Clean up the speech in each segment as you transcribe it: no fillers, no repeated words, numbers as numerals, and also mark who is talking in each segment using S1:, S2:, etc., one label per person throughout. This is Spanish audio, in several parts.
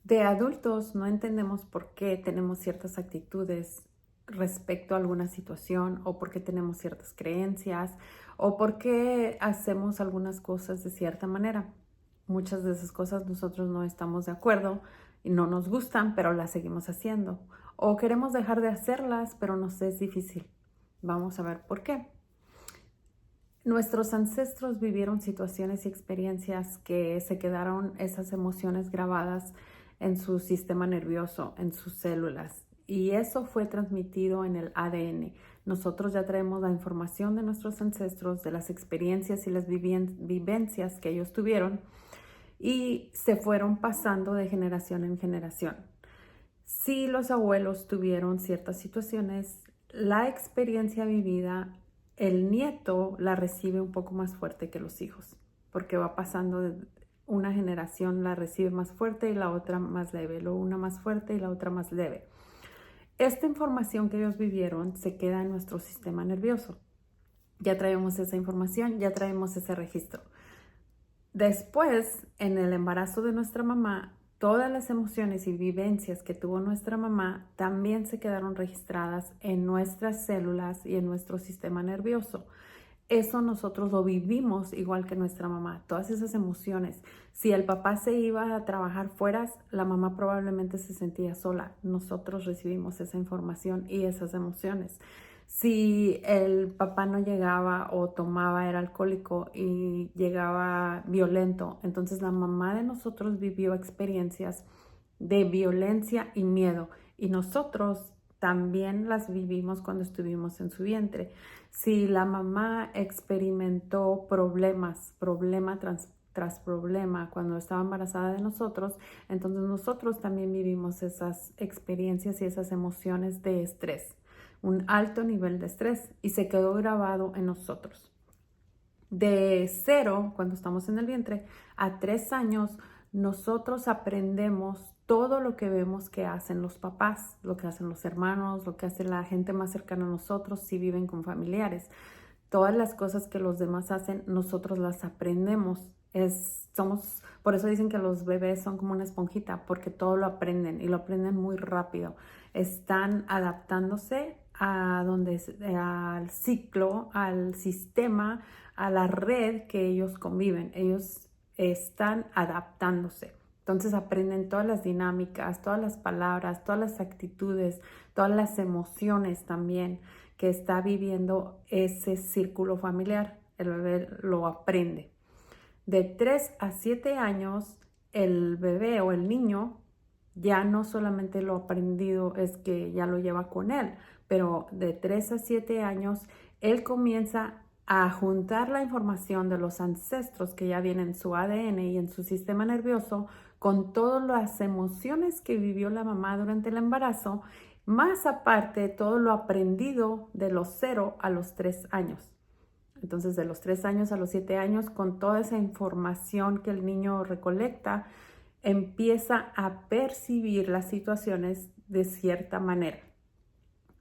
S1: De adultos no entendemos por qué tenemos ciertas actitudes respecto a alguna situación o por qué tenemos ciertas creencias o por qué hacemos algunas cosas de cierta manera. Muchas de esas cosas nosotros no estamos de acuerdo y no nos gustan, pero las seguimos haciendo. O queremos dejar de hacerlas, pero nos es difícil. Vamos a ver por qué. Nuestros ancestros vivieron situaciones y experiencias que se quedaron esas emociones grabadas en su sistema nervioso, en sus células. Y eso fue transmitido en el ADN. Nosotros ya traemos la información de nuestros ancestros, de las experiencias y las vivencias que ellos tuvieron y se fueron pasando de generación en generación. Si los abuelos tuvieron ciertas situaciones, la experiencia vivida, el nieto la recibe un poco más fuerte que los hijos, porque va pasando de una generación la recibe más fuerte y la otra más leve, luego una más fuerte y la otra más leve. Esta información que ellos vivieron se queda en nuestro sistema nervioso. Ya traemos esa información, ya traemos ese registro. Después, en el embarazo de nuestra mamá, todas las emociones y vivencias que tuvo nuestra mamá también se quedaron registradas en nuestras células y en nuestro sistema nervioso. Eso nosotros lo vivimos igual que nuestra mamá, todas esas emociones. Si el papá se iba a trabajar fuera, la mamá probablemente se sentía sola. Nosotros recibimos esa información y esas emociones. Si el papá no llegaba o tomaba, era alcohólico y llegaba violento, entonces la mamá de nosotros vivió experiencias de violencia y miedo y nosotros también las vivimos cuando estuvimos en su vientre. Si la mamá experimentó problema tras problema cuando estaba embarazada de nosotros, entonces nosotros también vivimos esas experiencias y esas emociones de estrés, un alto nivel de estrés y se quedó grabado en nosotros. De 0, cuando estamos en el vientre, a 3 años, nosotros aprendemos todo lo que vemos que hacen los papás, lo que hacen los hermanos, lo que hace la gente más cercana a nosotros si viven con familiares. Todas las cosas que los demás hacen, nosotros las aprendemos. Por eso dicen que los bebés son como una esponjita, porque todo lo aprenden y lo aprenden muy rápido. Están adaptándose al ciclo, al sistema, a la red que ellos conviven. Ellos están adaptándose. Entonces aprenden todas las dinámicas, todas las palabras, todas las actitudes, todas las emociones también que está viviendo ese círculo familiar. El bebé lo aprende. De 3 a 7 años, el bebé o el niño ya no solamente lo aprendido es que ya lo lleva con él, pero de 3 a 7 años, él comienza a juntar la información de los ancestros que ya vienen en su ADN y en su sistema nervioso con todas las emociones que vivió la mamá durante el embarazo, más aparte todo lo aprendido de los 0 a los 3 años. Entonces, de los 3 años a los 7 años, con toda esa información que el niño recolecta, empieza a percibir las situaciones de cierta manera.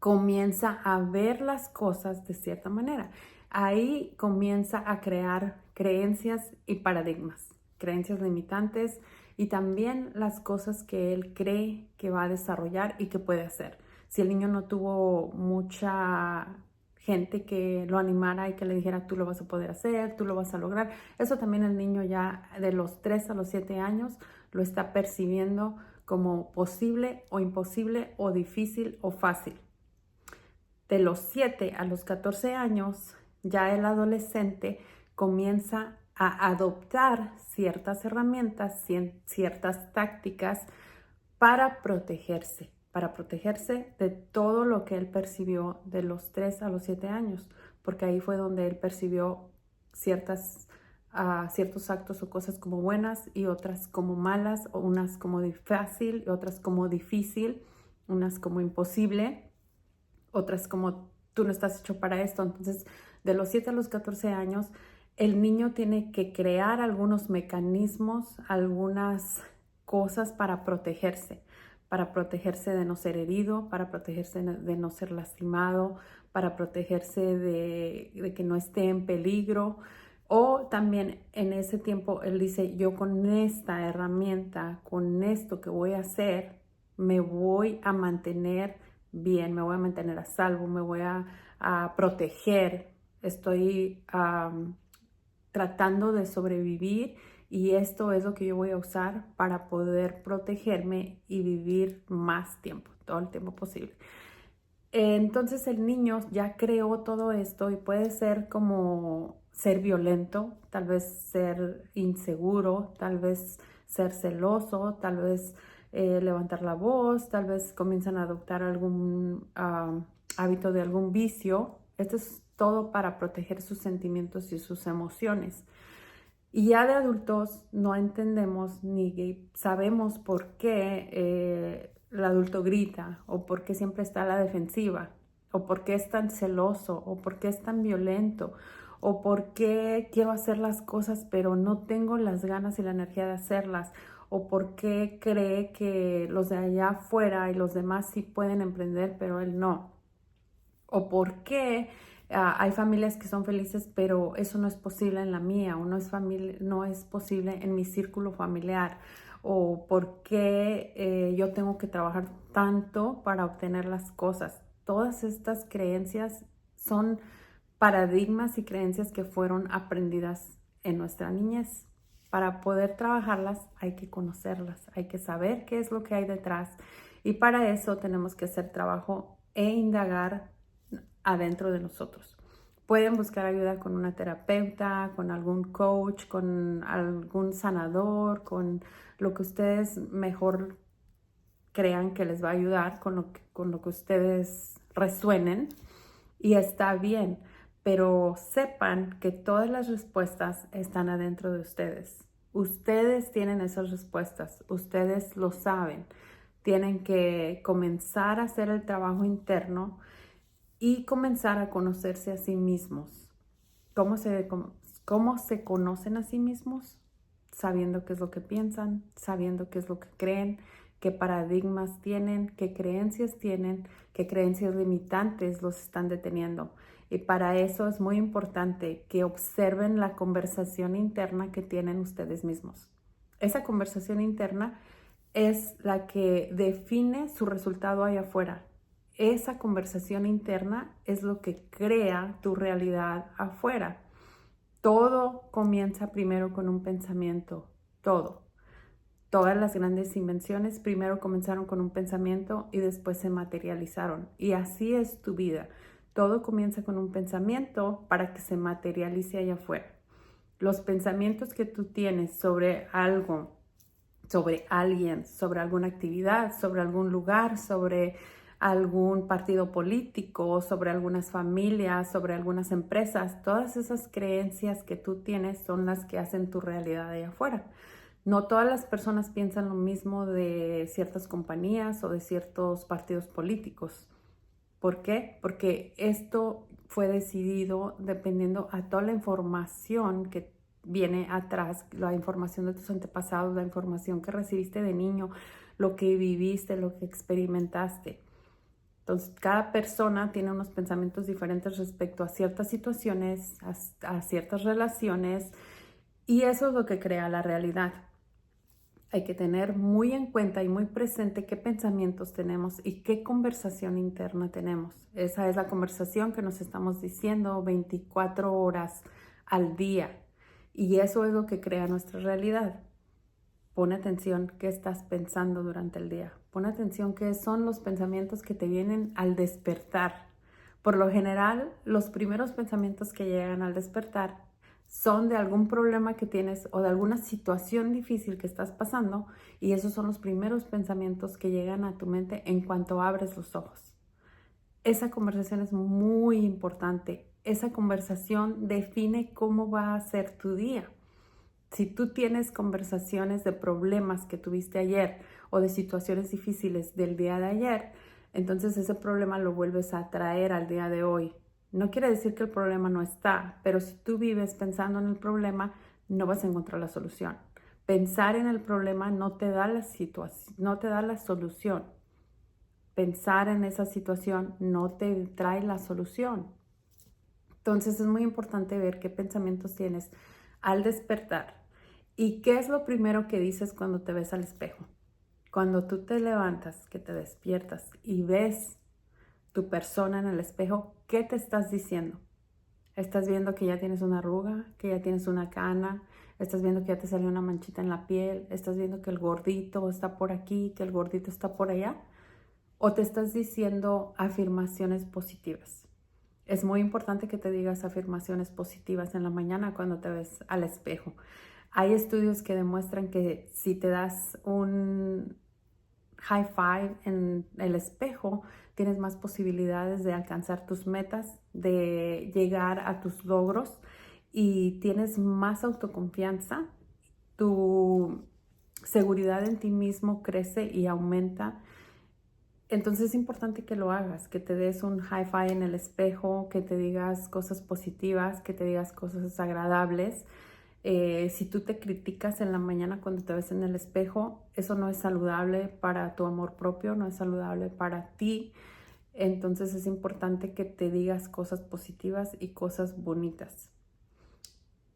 S1: Comienza a ver las cosas de cierta manera. Ahí comienza a crear creencias y paradigmas, creencias limitantes y también las cosas que él cree que va a desarrollar y que puede hacer. Si el niño no tuvo mucha gente que lo animara y que le dijera tú lo vas a poder hacer, tú lo vas a lograr, eso también el niño ya de los 3 a los 7 años lo está percibiendo como posible o imposible o difícil o fácil. De los 7 a los 14 años, ya el adolescente comienza a adoptar ciertas herramientas, ciertas tácticas para protegerse de todo lo que él percibió de los 3 a los 7 años, porque ahí fue donde él percibió ciertos actos o cosas como buenas y otras como malas, o unas como fácil y otras como difícil, unas como imposible, otras como tú no estás hecho para esto. Entonces, de los 7 a los 14 años, el niño tiene que crear algunos mecanismos, algunas cosas para protegerse de no ser herido, para protegerse de no ser lastimado, para protegerse de que no esté en peligro. O también en ese tiempo él dice, yo con esta herramienta, con esto que voy a hacer, me voy a mantener bien, me voy a mantener a salvo, me voy a proteger, estoy tratando de sobrevivir y esto es lo que yo voy a usar para poder protegerme y vivir más tiempo, todo el tiempo posible. Entonces el niño ya creó todo esto y puede ser como ser violento, tal vez ser inseguro, tal vez ser celoso, tal vez levantar la voz, tal vez comienzan a adoptar algún hábito de algún vicio. Esto es todo para proteger sus sentimientos y sus emociones. Y ya de adultos no entendemos ni sabemos por qué el adulto grita o por qué siempre está a la defensiva o por qué es tan celoso o por qué es tan violento o por qué quiero hacer las cosas pero no tengo las ganas y la energía de hacerlas o por qué cree que los de allá afuera y los demás sí pueden emprender pero él no. O por qué hay familias que son felices, pero eso no es posible en la mía, o no es posible en mi círculo familiar, o por qué yo tengo que trabajar tanto para obtener las cosas. Todas estas creencias son paradigmas y creencias que fueron aprendidas en nuestra niñez. Para poder trabajarlas hay que conocerlas, hay que saber qué es lo que hay detrás y para eso tenemos que hacer trabajo e indagar adentro de nosotros. Pueden buscar ayuda con una terapeuta, con algún coach, con algún sanador, con lo que ustedes mejor crean que les va a ayudar, con lo que ustedes resuenen y está bien, pero sepan que todas las respuestas están adentro de ustedes. Ustedes tienen esas respuestas, ustedes lo saben. Tienen que comenzar a hacer el trabajo interno y comenzar a conocerse a sí mismos. ¿Cómo se conocen a sí mismos? Sabiendo qué es lo que piensan, sabiendo qué es lo que creen, qué paradigmas tienen, qué creencias tienen, qué creencias limitantes los están deteniendo. Y para eso es muy importante que observen la conversación interna que tienen ustedes mismos. Esa conversación interna es la que define su resultado allá afuera. Esa conversación interna es lo que crea tu realidad afuera. Todo comienza primero con un pensamiento, todo. Todas las grandes invenciones primero comenzaron con un pensamiento y después se materializaron. Y así es tu vida. Todo comienza con un pensamiento para que se materialice allá afuera. Los pensamientos que tú tienes sobre algo, sobre alguien, sobre alguna actividad, sobre algún lugar, sobre algún partido político, sobre algunas familias, sobre algunas empresas, todas esas creencias que tú tienes son las que hacen tu realidad allá afuera. No todas las personas piensan lo mismo de ciertas compañías o de ciertos partidos políticos. ¿Por qué? Porque esto fue decidido dependiendo a toda la información que viene atrás, la información de tus antepasados, la información que recibiste de niño, lo que viviste, lo que experimentaste. Entonces, cada persona tiene unos pensamientos diferentes respecto a ciertas situaciones, a ciertas relaciones, y eso es lo que crea la realidad. Hay que tener muy en cuenta y muy presente qué pensamientos tenemos y qué conversación interna tenemos. Esa es la conversación que nos estamos diciendo 24 horas al día. Y eso es lo que crea nuestra realidad. Pon atención qué estás pensando durante el día. Pon atención qué son los pensamientos que te vienen al despertar. Por lo general, los primeros pensamientos que llegan al despertar son de algún problema que tienes o de alguna situación difícil que estás pasando y esos son los primeros pensamientos que llegan a tu mente en cuanto abres los ojos. Esa conversación es muy importante. Esa conversación define cómo va a ser tu día. Si tú tienes conversaciones de problemas que tuviste ayer o de situaciones difíciles del día de ayer, entonces ese problema lo vuelves a traer al día de hoy. No quiere decir que el problema no está, pero si tú vives pensando en el problema, no vas a encontrar la solución. Pensar en el problema no te da la situación, no te da la solución. Pensar en esa situación no te trae la solución. Entonces es muy importante ver qué pensamientos tienes al despertar y qué es lo primero que dices cuando te ves al espejo. Cuando tú te levantas, que te despiertas y ves tu persona en el espejo, ¿qué te estás diciendo? Estás viendo que ya tienes una arruga, que ya tienes una cana, estás viendo que ya te salió una manchita en la piel, estás viendo que el gordito está por aquí, que el gordito está por allá, o te estás diciendo afirmaciones positivas. Es muy importante que te digas afirmaciones positivas en la mañana cuando te ves al espejo. Hay estudios que demuestran que si te das un high five en el espejo, tienes más posibilidades de alcanzar tus metas, de llegar a tus logros y tienes más autoconfianza. Tu seguridad en ti mismo crece y aumenta. Entonces es importante que lo hagas, que te des un high five en el espejo, que te digas cosas positivas, que te digas cosas agradables. Si tú te criticas en la mañana cuando te ves en el espejo, eso no es saludable para tu amor propio, no es saludable para ti. Entonces es importante que te digas cosas positivas y cosas bonitas.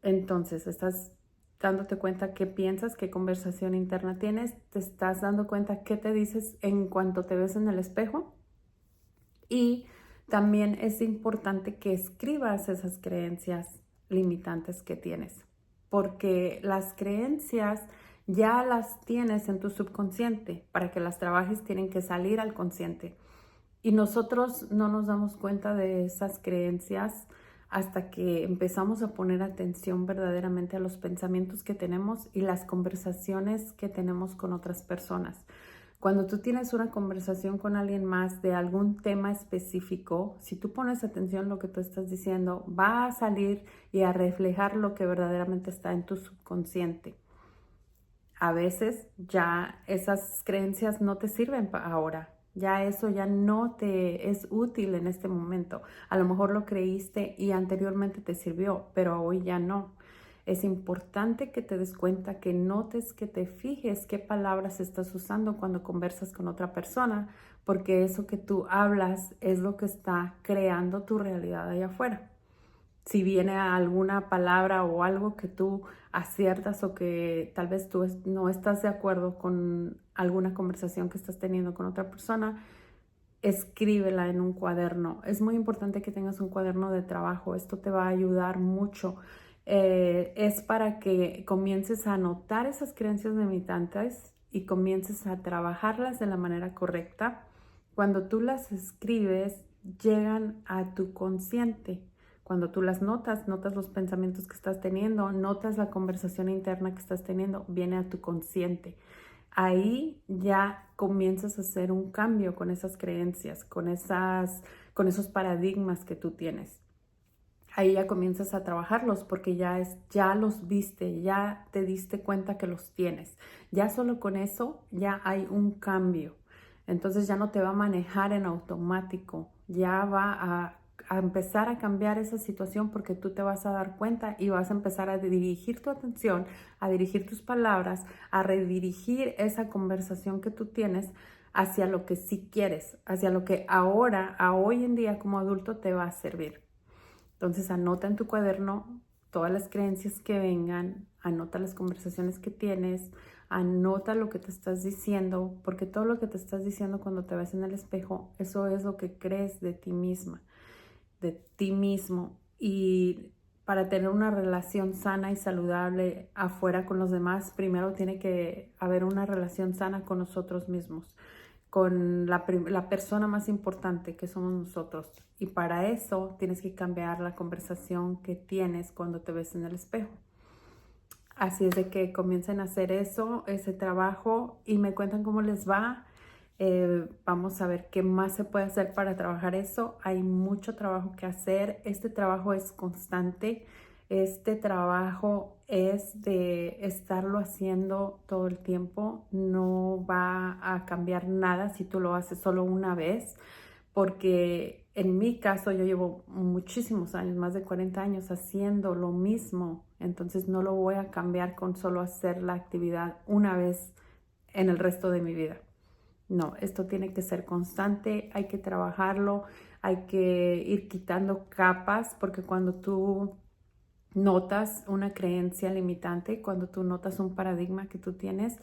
S1: Entonces estás dándote cuenta qué piensas, qué conversación interna tienes, te estás dando cuenta qué te dices en cuanto te ves en el espejo. Y también es importante que escribas esas creencias limitantes que tienes, porque las creencias ya las tienes en tu subconsciente. Para que las trabajes tienen que salir al consciente. Y nosotros no nos damos cuenta de esas creencias hasta que empezamos a poner atención verdaderamente a los pensamientos que tenemos y las conversaciones que tenemos con otras personas. Cuando tú tienes una conversación con alguien más de algún tema específico, si tú pones atención a lo que tú estás diciendo, va a salir y a reflejar lo que verdaderamente está en tu subconsciente. A veces ya esas creencias no te sirven ahora. Ya eso ya no te es útil en este momento. A lo mejor lo creíste y anteriormente te sirvió, pero hoy ya no. Es importante que te des cuenta, que notes, que te fijes qué palabras estás usando cuando conversas con otra persona, porque eso que tú hablas es lo que está creando tu realidad allá afuera. Si viene alguna palabra o algo que tú aciertas o que tal vez tú no estás de acuerdo con alguna conversación que estás teniendo con otra persona, escríbela en un cuaderno. Es muy importante que tengas un cuaderno de trabajo. Esto te va a ayudar mucho. Es para que comiences a anotar esas creencias limitantes y comiences a trabajarlas de la manera correcta. Cuando tú las escribes, llegan a tu consciente. Cuando tú las notas, notas los pensamientos que estás teniendo, notas la conversación interna que estás teniendo, viene a tu consciente. Ahí ya comienzas a hacer un cambio con esas creencias, con esos paradigmas que tú tienes. Ahí ya comienzas a trabajarlos porque ya los viste, ya te diste cuenta que los tienes. Ya solo con eso ya hay un cambio. Entonces ya no te va a manejar en automático, ya va a empezar a cambiar esa situación porque tú te vas a dar cuenta y vas a empezar a dirigir tu atención, a dirigir tus palabras, a redirigir esa conversación que tú tienes hacia lo que sí quieres, hacia lo que ahora, hoy en día como adulto te va a servir. Entonces anota en tu cuaderno todas las creencias que vengan, anota las conversaciones que tienes, anota lo que te estás diciendo, porque todo lo que te estás diciendo cuando te ves en el espejo, eso es lo que crees de ti misma, de ti mismo. Y para tener una relación sana y saludable afuera con los demás, primero tiene que haber una relación sana con nosotros mismos, con la persona más importante que somos nosotros. Y para eso tienes que cambiar la conversación que tienes cuando te ves en el espejo. Así es de que comiencen a hacer eso, ese trabajo y me cuentan cómo les va. Vamos a ver qué más se puede hacer para trabajar eso. Hay mucho trabajo que hacer. Este trabajo es constante. Este trabajo es de estarlo haciendo todo el tiempo. No va a cambiar nada si tú lo haces solo una vez, porque en mi caso yo llevo muchísimos años, más de 40 años haciendo lo mismo. Entonces no lo voy a cambiar con solo hacer la actividad una vez en el resto de mi vida. No, esto tiene que ser constante, hay que trabajarlo, hay que ir quitando capas, porque cuando tú notas una creencia limitante, cuando tú notas un paradigma que tú tienes,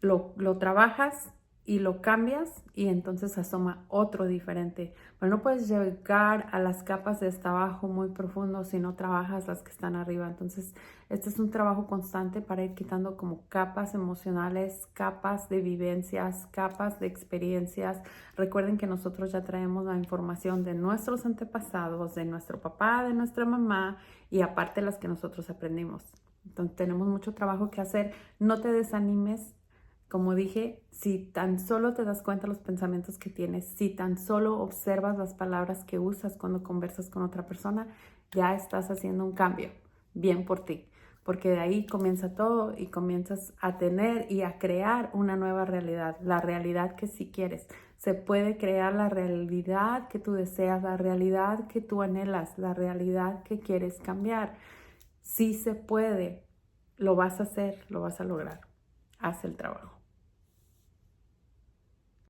S1: lo trabajas y lo cambias y entonces asoma otro diferente. Pero no puedes llegar a las capas de hasta abajo muy profundo si no trabajas las que están arriba. Entonces, este es un trabajo constante para ir quitando como capas emocionales, capas de vivencias, capas de experiencias. Recuerden que nosotros ya traemos la información de nuestros antepasados, de nuestro papá, de nuestra mamá y aparte las que nosotros aprendimos. Entonces, tenemos mucho trabajo que hacer. No te desanimes. Como dije, si tan solo te das cuenta de los pensamientos que tienes, si tan solo observas las palabras que usas cuando conversas con otra persona, ya estás haciendo un cambio. Bien por ti, porque de ahí comienza todo y comienzas a tener y a crear una nueva realidad, la realidad que sí quieres. Se puede crear la realidad que tú deseas, la realidad que tú anhelas, la realidad que quieres cambiar. Sí se puede, lo vas a hacer, lo vas a lograr. Haz el trabajo.